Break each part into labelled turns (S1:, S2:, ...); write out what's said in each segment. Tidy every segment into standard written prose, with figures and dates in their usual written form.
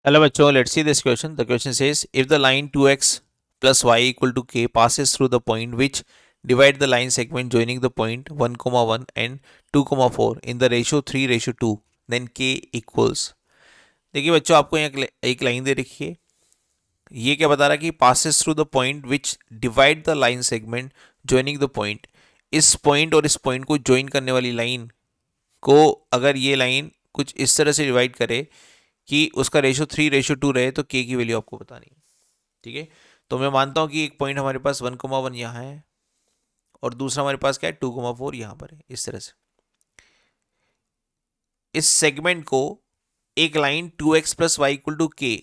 S1: Hello बच्चों, let's see this question. The question says if the line 2x plus y equal to k passes through the point which divide the line segment joining the point 1, 1 and 2, 4 in the ratio 3:2, then k equals. देखिए बच्चों, आपको यहाँ एक line दे रखी है. ये क्या बता रहा है कि passes through the point which divide the line segment joining the point. इस पॉइंट और इस पॉइंट को ज्वाइन करने वाली लाइन को अगर ये लाइन कुछ इस तरह से डिवाइड करे कि उसका रेशो 3:2 रहे तो के की वैल्यू आपको बतानी है. ठीक है, तो मैं मानता हूं कि एक पॉइंट हमारे पास 1,1 यहाँ है और दूसरा हमारे पास क्या है 2,4 यहाँ पर है. इस तरह से इस सेगमेंट को एक line 2x plus y equal to k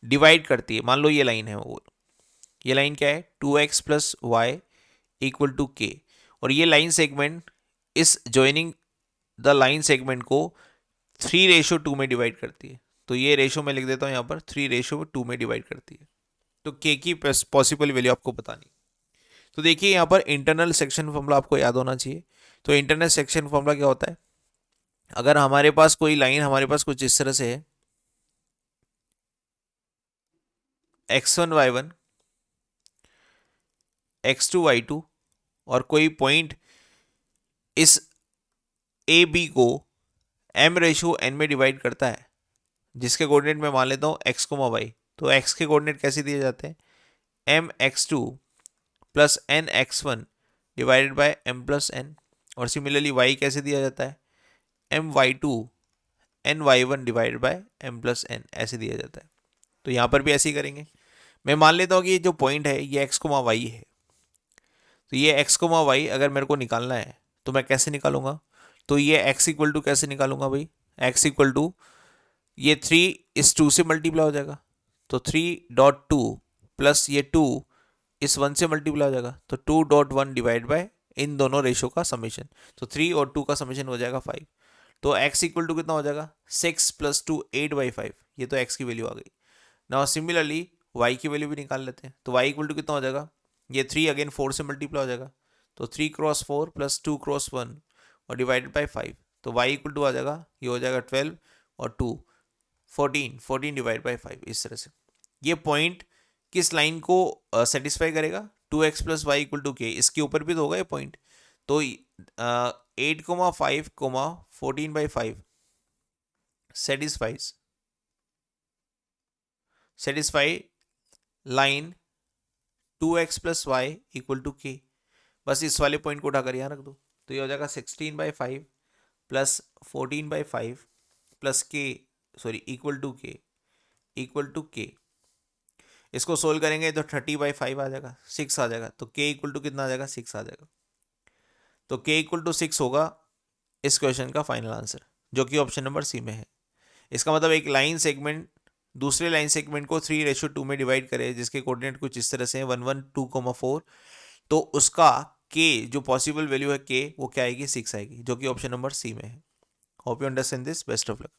S1: divide करती है. मान लो ये लाइन है, वो ये लाइन क्या है 2x plus y equal to के, और ये लाइन सेगमेंट इस ज्वाइनिंग द लाइन सेगमेंट को 3:2 में डिवाइड करती है. तो ये रेशो मैं लिख देता हूँ यहाँ पर 3:2 में डिवाइड करती है. तो के की पॉसिबल वैल्यू आपको बतानी. तो देखिए यहाँ पर इंटरनल सेक्शन फॉर्मूला आपको याद होना चाहिए. तो इंटरनल सेक्शन फॉर्मूला क्या होता है, अगर हमारे पास कोई लाइन हमारे पास कुछ इस तरह से है x1 y1 x2 y2 और कोई पॉइंट इस ए बी को m/n में डिवाइड करता है, जिसके कोऑर्डिनेट मैं मान लेता हूँ x, y. तो x के कोऑर्डिनेट कैसे दिए जाते हैं, mx2 plus nx1 divided by m plus n. और सिमिलरली y कैसे दिया जाता है, my2 ny1 divided by m plus n ऐसे दिया जाता है. तो यहाँ पर भी ऐसे ही करेंगे. मैं मान लेता हूँ कि ये जो पॉइंट है ये x, y है. तो ये x, y अगर मेरे को निकालना है तो मैं कैसे निकालूंगा, तो ये x इक्वल टू कैसे निकालूंगा भाई, x इक्वल टू ये 3 इस 2 से मल्टीप्लाई हो जाएगा. तो 3.2 प्लस ये 2 इस 1 से मल्टीप्लाई हो जाएगा. तो 2.1 डिवाइड बाय इन दोनों रेशो का समेशन. तो 3 और 2 का समेशन हो जाएगा 5. तो x इक्वल टू कितना हो जाएगा 6 प्लस 2 8/5. ये तो x की वैल्यू आ गई. नाउ सिमिलरली y की वैल्यू भी निकाल लेते हैं. तो y इक्वल टू कितना हो जाएगा, ये 3 अगेन 4 से मल्टीप्लाई हो जाएगा. तो 3 क्रॉस 4 प्लस 2 क्रॉस 1 और डिवाइडेड बाई 5. तो y इक्वल टू आ जाएगा, ये हो जाएगा 12 और 2 14 डिवाइड बाई 5. इस तरह से ये पॉइंट किस लाइन को सेटिस्फाई करेगा, 2x plus y equal to के. इसके ऊपर भी तो होगा ये पॉइंट. तो 8, 5, 14/5 satisfy line 2x plus y equal to k. बस इस वाले पॉइंट को उठाकर यहाँ रख दो. तो ये हो जाएगा 16/5 प्लस 14/5 प्लस के सॉरी इक्वल टू के. इसको सोल्व करेंगे तो 30/5 आ जाएगा, 6 आ जाएगा. तो k इक्वल टू कितना आ जाएगा, 6 आ जाएगा. तो k इक्वल टू 6 होगा इस क्वेश्चन का फाइनल आंसर, जो कि ऑप्शन नंबर सी में है. इसका मतलब एक लाइन सेगमेंट दूसरे लाइन सेगमेंट को 3:2 में डिवाइड करे, जिसके कोऑर्डिनेट कुछ इस तरह से 1, 1, 2, 4. तो उसका k जो पॉसिबल वैल्यू है k वो क्या आएगी, 6 आएगी, जो कि ऑप्शन नंबर सी में है. Hope you understand this. Best of luck.